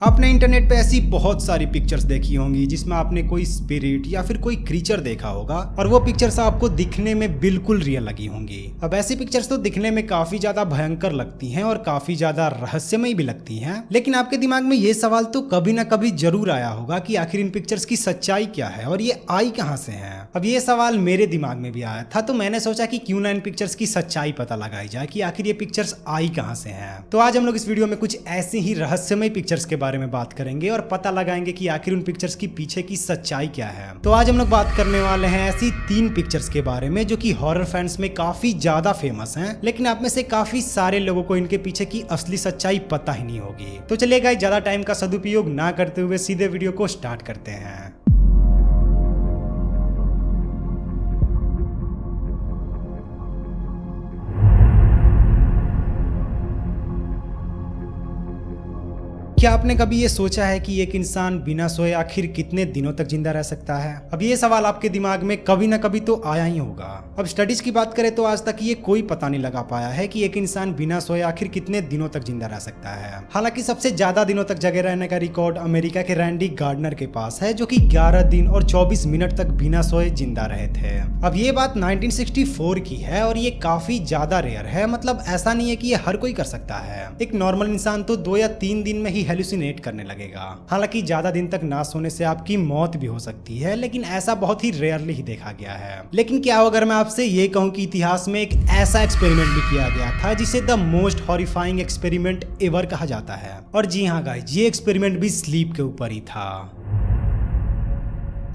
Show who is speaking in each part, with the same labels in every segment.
Speaker 1: आपने इंटरनेट पे ऐसी बहुत सारी पिक्चर्स देखी होंगी जिसमें आपने कोई स्पिरिट या फिर कोई क्रीचर देखा होगा और वो पिक्चर्स आपको दिखने में बिल्कुल रियल लगी होंगी। अब ऐसी पिक्चर्स तो दिखने में काफी ज्यादा भयंकर लगती हैं और काफी ज्यादा रहस्यमय भी लगती हैं, लेकिन आपके दिमाग में ये सवाल तो कभी ना कभी जरूर आया होगा कि आखिर इन पिक्चर्स की सच्चाई क्या है और ये आई कहाँ से है। अब ये सवाल मेरे दिमाग में भी आया था, तो मैंने सोचा कि क्यों ना इन पिक्चर्स की सच्चाई पता लगाई जाए कि आखिर ये पिक्चर्स आई कहाँ से हैं। तो आज हम लोग इस वीडियो में कुछ ऐसी ही रहस्यमय पिक्चर्स के बारे में बात करेंगे और पता लगाएंगे कि आखिर उन पिक्चर्स की पीछे की सच्चाई क्या है। तो आज हम लोग बात करने वाले हैं ऐसी 3 पिक्चर्स के बारे में जो कि हॉरर फैंस में काफी ज्यादा फेमस हैं, लेकिन आप में से काफी सारे लोगों को इनके पीछे की असली सच्चाई पता ही नहीं होगी। तो चलिए गाइस, ज्यादा टाइम का सदुपयोग ना करते हुए सीधे वीडियो को स्टार्ट करते हैं। क्या आपने कभी ये सोचा है कि एक इंसान बिना सोए आखिर कितने दिनों तक जिंदा रह सकता है? अब ये सवाल आपके दिमाग में कभी ना कभी तो आया ही होगा। अब स्टडीज की बात करें तो आज तक ये कोई पता नहीं लगा पाया है कि एक इंसान बिना सोए आखिर कितने दिनों तक जिंदा रह सकता है। हालांकि सबसे ज्यादा दिनों तक जगे रहने का रिकॉर्ड अमेरिका के रैंडी गार्डनर के पास है, जो कि 11 दिन और 24 मिनट तक बिना सोए जिंदा रहे थे। अब ये बात 1964 की है और ये काफी ज्यादा रेयर है। मतलब ऐसा नहीं है कि ये हर कोई कर सकता है। एक नॉर्मल इंसान तो 2 या 3 दिन में ही हेलुसिनेट करने लगेगा। हालांकि ज्यादा दिन तक ना सोने से आपकी मौत भी हो सकती है, लेकिन ऐसा बहुत ही रेयरली ही देखा गया है। लेकिन क्या अगर मैं आपसे ये कहूं कि इतिहास में एक ऐसा एक्सपेरिमेंट भी किया गया था जिसे the most horrifying experiment ever कहा जाता है। और जी हाँ गाइस, ये एक्सपेरिमेंट भी स्लीप के ऊपर ही था।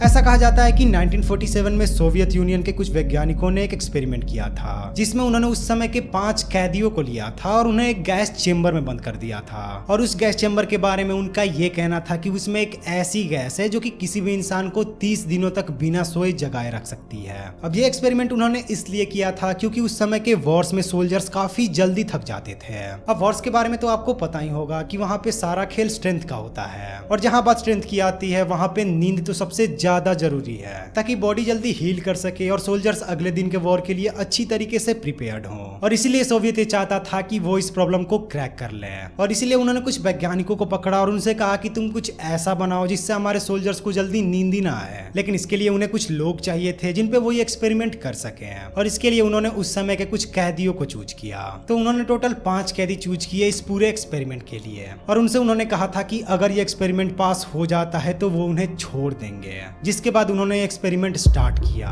Speaker 1: ऐसा कहा जाता है कि 1947 में सोवियत यूनियन के कुछ वैज्ञानिकों ने एक एक्सपेरिमेंट किया था जिसमें उन्होंने उस समय के 5 कैदियों को लिया था और उन्हें एक गैस चेंबर में बंद कर दिया था। और उस गैस चेंबर के बारे में उनका ये कहना था कि उसमें एक ऐसी गैस है जो कि किसी भी इंसान को 30 दिनों तक बिना सोए जगाए रख सकती है। अब ये एक्सपेरिमेंट उन्होंने इसलिए किया था क्योंकि उस समय के वॉर्स में सोल्जर्स काफी जल्दी थक जाते थे। अब वॉर्स के बारे में तो आपको पता ही होगा कि वहाँ पे सारा खेल स्ट्रेंथ का होता है, और जहाँ बात स्ट्रेंथ की आती है वहाँ पे नींद तो सबसे ज्यादा जरूरी है ताकि बॉडी जल्दी हील कर सके और सोल्जर्स अगले दिन के वॉर के लिए अच्छी तरीके से प्रिपेयर्ड हों। और इसीलिए सोवियत ये चाहता था कि वो इस प्रॉब्लम को क्रैक कर ले, और इसीलिए उन्होंने कुछ वैज्ञानिकों को पकड़ा और उनसे कहा कि तुम कुछ ऐसा बनाओ जिससे हमारे सोल्जर्स को जल्दी नींद ही ना आए। लेकिन इसके लिए उन्हें कुछ लोग चाहिए थे जिन पे वो ये एक्सपेरिमेंट कर सके, और इसके लिए उन्होंने उस समय के कुछ कैदियों को चूज किया। तो उन्होंने टोटल 5 कैदी चूज किए इस पूरे एक्सपेरिमेंट के लिए, और उनसे उन्होंने कहा था कि अगर ये एक्सपेरिमेंट पास हो जाता है तो वो उन्हें छोड़ देंगे। जिसके बाद उन्होंने एक्सपेरिमेंट स्टार्ट किया।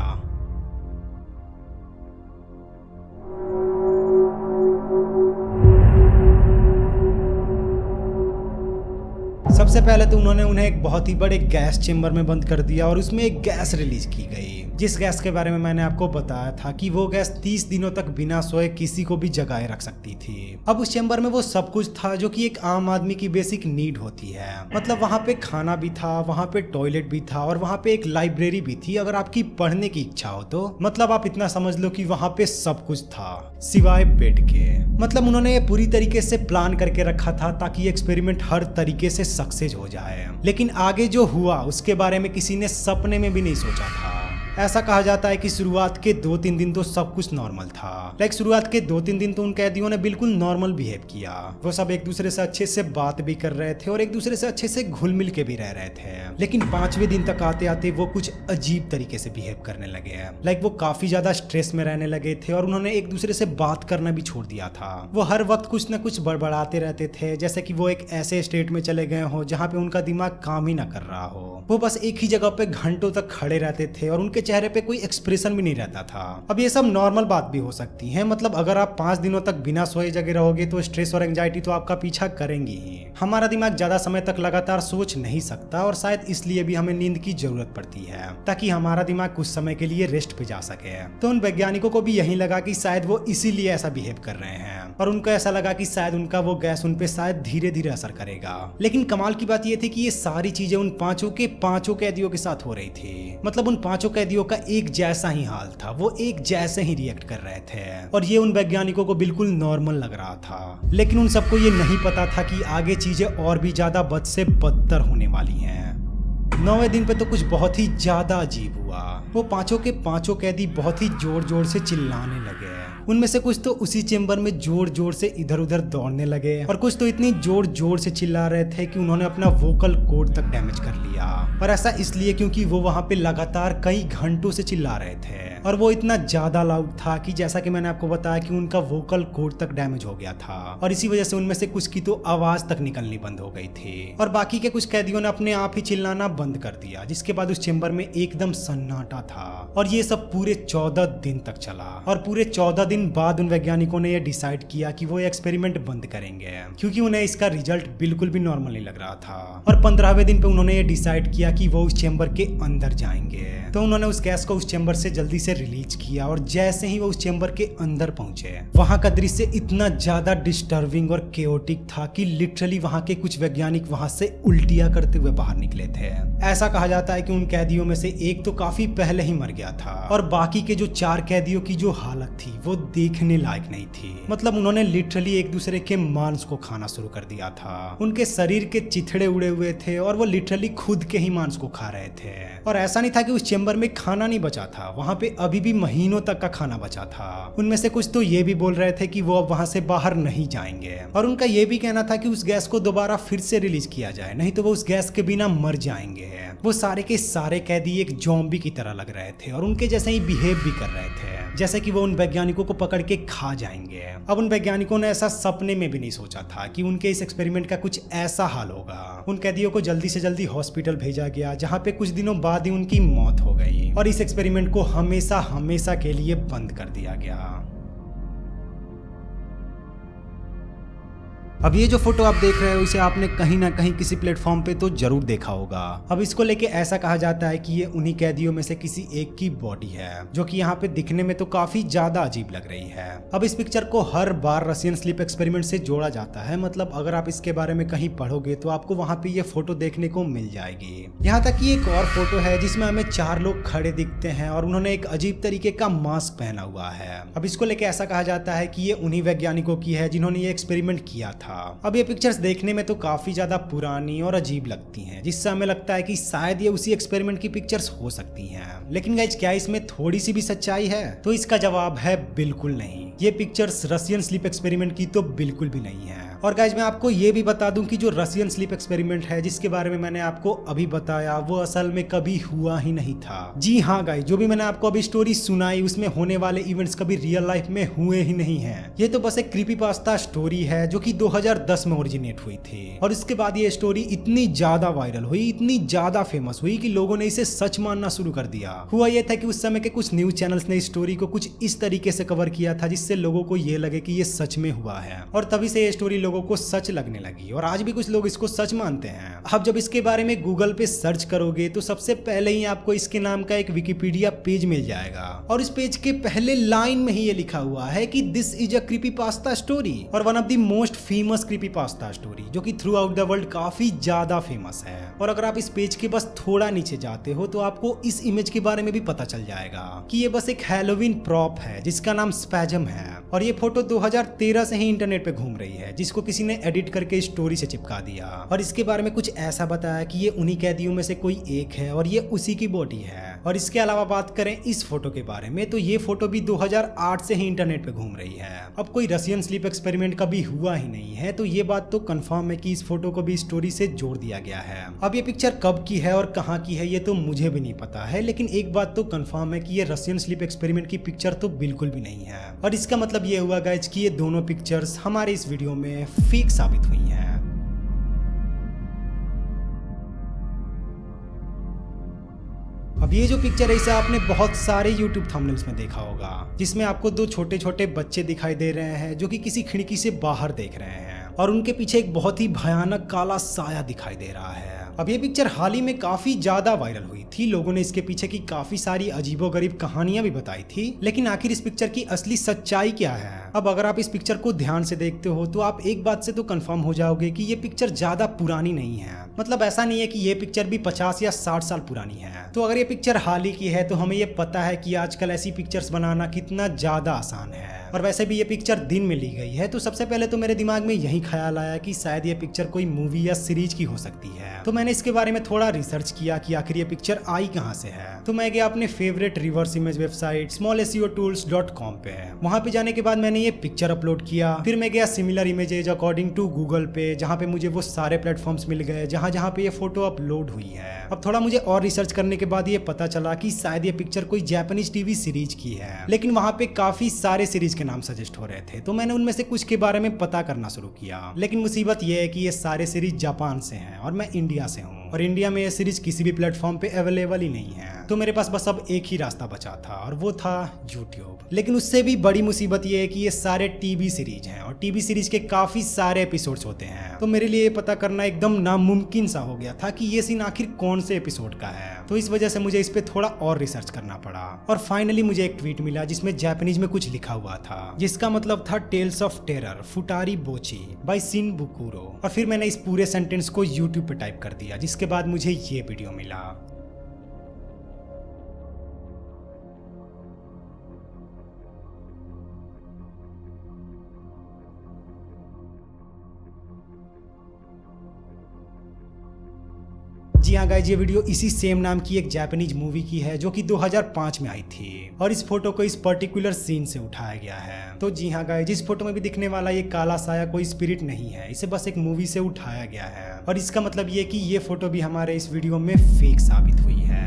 Speaker 1: सबसे पहले तो उन्होंने उन्हें एक बहुत ही बड़े गैस चेंबर में बंद कर दिया और उसमें एक गैस रिलीज की गई, जिस गैस के बारे में मैंने आपको बताया था कि वो गैस 30 दिनों तक बिना सोए किसी को भी जगाए रख सकती थी। अब उस चेंबर में वो सब कुछ था जो कि एक आम आदमी की बेसिक नीड होती है। मतलब वहाँ पे खाना भी था, वहाँ पे टॉयलेट भी था, और वहाँ पे एक लाइब्रेरी भी थी अगर आपकी पढ़ने की इच्छा हो तो। मतलब आप इतना समझ लो कि वहाँ पे सब कुछ था सिवाय बेड के। मतलब उन्होंने ये पूरी तरीके से प्लान करके रखा था ताकि एक्सपेरिमेंट हर तरीके से सक्सेस हो जाए। लेकिन आगे जो हुआ उसके बारे में किसी ने सपने में भी नहीं सोचा था। ऐसा कहा जाता है कि शुरुआत के 2-3 दिन तो सब कुछ नॉर्मल था। शुरुआत के 2-3 दिन तो उन कैदियों ने बिल्कुल नॉर्मल बिहेव किया। वो सब एक दूसरे से अच्छे से बात भी कर रहे थे और एक दूसरे से अच्छे से घुल मिल के भी रह रहे थे। लेकिन 5वें दिन तक आते आते वो कुछ अजीब तरीके से बिहेव करने लगे। वो काफी ज्यादा स्ट्रेस में रहने लगे थे और उन्होंने एक दूसरे से बात करना भी छोड़ दिया था। वो हर वक्त कुछ न कुछ बड़बड़ाते रहते थे, जैसे कि वो एक ऐसे स्टेट में चले गए हो जहाँ पे उनका दिमाग काम ही ना कर रहा हो। वो बस एक ही जगह पे घंटों तक खड़े रहते थे और उनके चेहरे पे कोई एक्सप्रेशन भी नहीं रहता था। अब ये सब नॉर्मल बात भी हो सकती है। मतलब अगर आप 5 दिनों तक बिना सोए जगे रहोगे तो स्ट्रेस और एंजाइटी तो आपका पीछा करेंगी ही। हमारा दिमाग ज्यादा समय तक लगातार सोच नहीं सकता, और शायद इसलिए भी हमें नींद की जरूरत पड़ती है ताकि हमारा दिमाग कुछ समय के लिए रेस्ट पे जा सके। तो उन वैज्ञानिकों को भी यही लगा कि शायद वो इसीलिए ऐसा बिहेव कर रहे हैं, और उनको ऐसा लगा कि शायद उनका वो गैस उन पे शायद धीरे धीरे असर करेगा। लेकिन कमाल की बात ये थी कि ये सारी चीजें उन 5 कैदियों के साथ हो रही थी। मतलब उन 5 कैदियों का एक जैसा ही हाल था, वो एक जैसे ही रिएक्ट कर रहे थे, और ये उन वैज्ञानिकों को बिल्कुल नॉर्मल लग रहा था। लेकिन उन सबको ये नहीं पता था कि आगे चीजें और भी ज्यादा बद से बदतर होने वाली हैं। 9वें दिन पे तो कुछ बहुत ही ज्यादा अजीब हुआ। वो 5 के 5 कैदी बहुत ही जोर जोर से चिल्लाने लगे। उनमें से कुछ तो उसी चेम्बर में जोर जोर से इधर उधर दौड़ने लगे और कुछ तो इतनी जोर जोर से चिल्ला रहे थे कि उन्होंने अपना वोकल कोड तक डैमेज कर लिया। और ऐसा इसलिए क्योंकि वो वहां पे लगातार कई घंटों से चिल्ला रहे थे और वो इतना ज्यादा लाउड था कि जैसा कि मैंने आपको बताया कि उनका वोकल कोड तक डैमेज हो गया था और इसी वजह से उनमें से कुछ की तो आवाज तक निकलनी बंद हो गई थी और बाकी के कुछ कैदियों ने अपने आप ही चिल्लाना बंद कर दिया, जिसके बाद उस चेम्बर में एकदम सन्नाटा था। और ये सब पूरे 14 दिन तक चला और पूरे 14 दिन बाद उन वैज्ञानिकों ने यह डिसाइड किया कि वो एक्सपेरिमेंट बंद करेंगे क्योंकि उन्हें इसका रिजल्ट बिल्कुल भी नॉर्मल नहीं लग रहा था। और 15वें दिन पे उन्होंने ये डिसाइड किया कि वो उस चेम्बर के अंदर जाएंगे। तो उन्होंने उस गैस को उस चेम्बर से जल्दी से रिलीज किया और जैसे ही वो उस चेम्बर के अंदर पहुंचे वहां का दृश्य इतना ज्यादा डिस्टर्बिंग और केओटिक था कि लिटरली वहां के कुछ वैज्ञानिक वहां से उल्टियां करते हुए बाहर निकले थे। ऐसा कहा जाता है कि उन कैदियों में से एक तो काफी पहले ही मर गया था और बाकी के जो 4 कैदियों की जो हालत थी वो देखने लायक नहीं थी। मतलब उन्होंने लिटरली एक दूसरे के मांस को खाना शुरू कर दिया था। उनके शरीर के चिथड़े उड़े हुए थे और वो लिटरली खुद के ही मांस को खा रहे थे। और ऐसा नहीं था कि उस चेम्बर में खाना नहीं बचा था, वहां पे अभी भी महीनों तक का खाना बचा था। उनमें से कुछ तो ये भी बोल रहे थे कि वो अब वहां से बाहर नहीं जाएंगे और उनका ये भी कहना था कि उस गैस को दोबारा फिर से रिलीज किया जाए, नहीं तो वो उस गैस के बिना मर जाएंगे। वो सारे के सारे कैदी एक ज़ॉम्बी की तरह लग रहे थे और उनके जैसे ही बिहेव भी कर रहे थे, जैसे कि वो उन वैज्ञानिकों को पकड़ के खा जाएंगे। अब उन वैज्ञानिकों ने ऐसा सपने में भी नहीं सोचा था कि उनके इस एक्सपेरिमेंट का कुछ ऐसा हाल होगा। उन कैदियों को जल्दी से जल्दी हॉस्पिटल भेजा गया जहाँ पे कुछ दिनों बाद ही उनकी मौत हो गई और इस एक्सपेरिमेंट को हमेशा हमेशा के लिए बंद कर दिया गया। अब ये जो फोटो आप देख रहे हो इसे आपने कहीं ना कहीं किसी प्लेटफॉर्म पे तो जरूर देखा होगा। अब इसको लेके ऐसा कहा जाता है कि ये उन्हीं कैदियों में से किसी एक की बॉडी है जो कि यहाँ पे दिखने में तो काफी ज्यादा अजीब लग रही है। अब इस पिक्चर को हर बार रशियन स्लीप एक्सपेरिमेंट से जोड़ा जाता है, मतलब अगर आप इसके बारे में कहीं पढ़ोगे तो आपको वहाँ पे ये फोटो देखने को मिल जाएगी। यहाँ तक कि एक और फोटो है जिसमें हमें 4 लोग खड़े दिखते हैं और उन्होंने एक अजीब तरीके का मास्क पहना हुआ है। अब इसको लेके ऐसा कहा जाता है कि ये उन्हीं वैज्ञानिकों की है जिन्होंने ये एक्सपेरिमेंट किया था। अब ये पिक्चर्स देखने में तो काफी ज्यादा पुरानी और अजीब लगती हैं, जिससे हमें लगता है कि शायद ये उसी एक्सपेरिमेंट की पिक्चर्स हो सकती हैं। लेकिन गाइस क्या इसमें थोड़ी सी भी सच्चाई है? तो इसका जवाब है बिल्कुल नहीं। ये पिक्चर्स रशियन स्लीप एक्सपेरिमेंट की तो बिल्कुल भी नहीं है। और गाइस मैं आपको ये भी बता दूं कि जो रशियन स्लीप एक्सपेरिमेंट है जिसके बारे में मैंने आपको अभी बताया वो असल में कभी हुआ ही नहीं था। जी हाँ गाइस, जो भी मैंने आपको अभी स्टोरी सुनाई उसमें होने वाले इवेंट्स कभी रियल लाइफ में हुए ही नहीं है। ये तो बस एक क्रीपीपास्ता स्टोरी है जो कि 2010 में ओरिजिनेट हुई थी और इसके बाद ये स्टोरी इतनी ज्यादा वायरल हुई, इतनी ज्यादा फेमस हुई कि लोगों ने इसे सच मानना शुरू कर दिया। हुआ ये था कि उस समय के कुछ न्यूज चैनल्स ने इस स्टोरी को कुछ इस तरीके से कवर किया था जिससे लोगों को ये लगे कि ये सच में हुआ है और तभी से ये स्टोरी लोगों को सच लगने लगी और आज भी कुछ लोग इसको सच मानते हैं। अब जब इसके बारे में गूगल पे सर्च करोगे तो सबसे पहले ही आपको इसके नाम का एक विकिपीडिया पेज मिल जाएगा और इस पेज के पहले लाइन में ही ये लिखा हुआ है कि this is a creepypasta story और one of the most famous creepypasta story, जो कि थ्रू आउट द वर्ल्ड काफी ज्यादा फेमस है। और अगर आप इस पेज के बस थोड़ा नीचे जाते हो तो आपको इस इमेज के बारे में भी पता चल जाएगा कि ये बस एक हैलोवीन प्रॉप है जिसका नाम स्पैजम है और ये फोटो 2013 से ही इंटरनेट पे घूम रही है जिसको किसी ने एडिट करके स्टोरी से चिपका दिया और इसके बारे में कुछ ऐसा बताया कि ये उन्हीं कैदियों में से कोई एक है और ये उसी की बॉडी है। और इसके अलावा बात करें इस फोटो के बारे में तो ये फोटो भी 2008 से ही इंटरनेट पे घूम रही है। अब कोई रशियन स्लीप एक्सपेरिमेंट कभी हुआ ही नहीं है तो ये बात तो कंफर्म है कि इस फोटो को भी स्टोरी से जोड़ दिया गया है। अब ये पिक्चर कब की है और कहाँ की है ये तो मुझे भी नहीं पता है, लेकिन एक बात तो कंफर्म है कि ये रशियन स्लीप एक्सपेरिमेंट की पिक्चर तो बिल्कुल भी नहीं है। और इसका मतलब ये हुआ गाइस कि ये दोनों पिक्चर्स हमारे इस वीडियो में फेक साबित हुई हैं। अब ये जो पिक्चर है इसे आपने बहुत सारे YouTube थंबनेल्स में देखा होगा जिसमें आपको 2 छोटे छोटे बच्चे दिखाई दे रहे हैं जो कि किसी खिड़की से बाहर देख रहे हैं और उनके पीछे एक बहुत ही भयानक काला साया दिखाई दे रहा है। अब ये पिक्चर हाल ही में काफी ज्यादा वायरल हुई थी, लोगों ने इसके पीछे की काफी सारी अजीबोगरीब कहानियां भी बताई थी, लेकिन आखिर इस पिक्चर की असली सच्चाई क्या है? अब अगर आप इस पिक्चर को ध्यान से देखते हो तो आप एक बात से तो कंफर्म हो जाओगे कि ये पिक्चर ज्यादा पुरानी नहीं है। मतलब ऐसा नहीं है कि ये पिक्चर भी 50 या 60 साल पुरानी है। तो अगर ये पिक्चर हाल ही की है तो हमें ये पता है कि आजकल ऐसी पिक्चर्स बनाना कितना ज्यादा आसान है और वैसे भी ये पिक्चर दिन में ली गई है तो सबसे पहले तो मेरे दिमाग में यही ख्याल आया कि शायद ये पिक्चर कोई मूवी या सीरीज की हो सकती है। तो मैंने इसके बारे में थोड़ा रिसर्च किया कि आखिर ये पिक्चर आई कहाँ से है। तो मैं गया अपने favourite reverse image website smallseotools.com पे। वहां पे जाने के बाद मैंने ये पिक्चर अपलोड किया। फिर मैं गया similar images according to Google पे, जहाँ पे मुझे वो सारे प्लेटफॉर्म्स मिल गए जहाँ पे ये फोटो अपलोड हुई है। अब थोड़ा मुझे और रिसर्च करने के बाद ये पता चला कि शायद ये पिक्चर कोई जापानीज टीवी सीरीज की है, लेकिन वहां पे काफी सारे सीरीज के नाम सजेस्ट हो रहे थे। तो मैंने उनमें से कुछ के बारे में पता करना शुरू किया। लेकिन मुसीबत ये है कि ये सारे सीरीज जापान से हैं और मैं इंडिया से हूँ, और इंडिया में ये सीरीज किसी भी प्लेटफॉर्म पे अवेलेबल ही नहीं है। तो मेरे पास बस अब एक ही रास्ता बचा था और वो था यूट्यूब। लेकिन उससे भी बड़ी मुसीबत ये है कि ये सारे टीवी सीरीज हैं और टीवी सीरीज के काफी सारे एपिसोड्स होते हैं। तो मेरे लिए ये पता करना एकदम नामुमकिन सा हो गया था कि ये सीन आखिर कौन से एपिसोड का है। तो इस वजह से मुझे इस पे थोड़ा और रिसर्च करना पड़ा और फाइनली मुझे एक ट्वीट मिला जिसमें जापानीज में कुछ लिखा हुआ था, जिसका मतलब था tales of terror Futari Bocchi by Shin Bukuro. और फिर मैंने इस पूरे सेंटेंस को यूट्यूब पे टाइप कर दिया, जिसके बाद मुझे ये वीडियो मिला। जी हाँ गाइस, ये वीडियो इसी सेम नाम की एक जापानीज मूवी की है जो कि 2005 में आई थी, और इस फोटो को इस पर्टिकुलर सीन से उठाया गया है। तो जी हाँ गाइस, इस फोटो में भी दिखने वाला ये काला साया कोई स्पिरिट नहीं है, इसे बस एक मूवी से उठाया गया है। और इसका मतलब ये कि ये फोटो भी हमारे इस वीडियो में फेक साबित हुई है।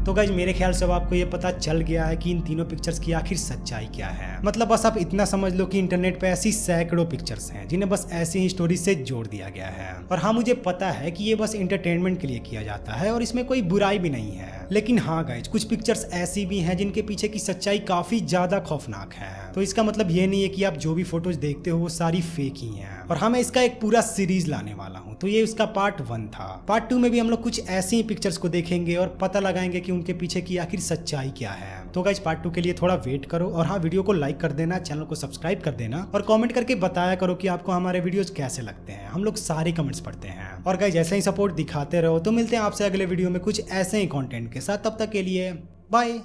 Speaker 1: तो गाइज मेरे ख्याल से अब आपको ये पता चल गया है कि इन तीनों पिक्चर्स की आखिर सच्चाई क्या है। मतलब बस आप इतना समझ लो कि इंटरनेट पे ऐसी सैकड़ों पिक्चर्स हैं जिन्हें बस ऐसी ही स्टोरी से जोड़ दिया गया है। और हाँ, मुझे पता है कि ये बस एंटरटेनमेंट के लिए किया जाता है और इसमें कोई बुराई भी नहीं है। लेकिन हाँ गाइज, कुछ पिक्चर्स ऐसी भी हैं जिनके पीछे की सच्चाई काफी ज्यादा खौफनाक है। तो इसका मतलब ये नहीं है कि आप जो भी फोटोज देखते हो वो सारी फेक ही हैं। और हाँ, मैं इसका एक पूरा सीरीज लाने वाला हूँ, तो ये उसका पार्ट 1 था। पार्ट 2 में भी हम लोग कुछ ऐसी ही पिक्चर्स को देखेंगे और पता लगाएंगे कि उनके पीछे की आखिर सच्चाई क्या है। तो गाइज पार्ट 2 के लिए थोड़ा वेट करो, और हाँ, वीडियो को लाइक कर देना, चैनल को सब्सक्राइब कर देना और कमेंट करके बताया करो कि आपको हमारे वीडियोस कैसे लगते हैं। हम लोग सारे कमेंट्स पढ़ते हैं। और गाइज ऐसे ही सपोर्ट दिखाते रहो। तो मिलते हैं आपसे अगले वीडियो में कुछ ऐसे ही कंटेंट के साथ। तब तक के लिए बाय।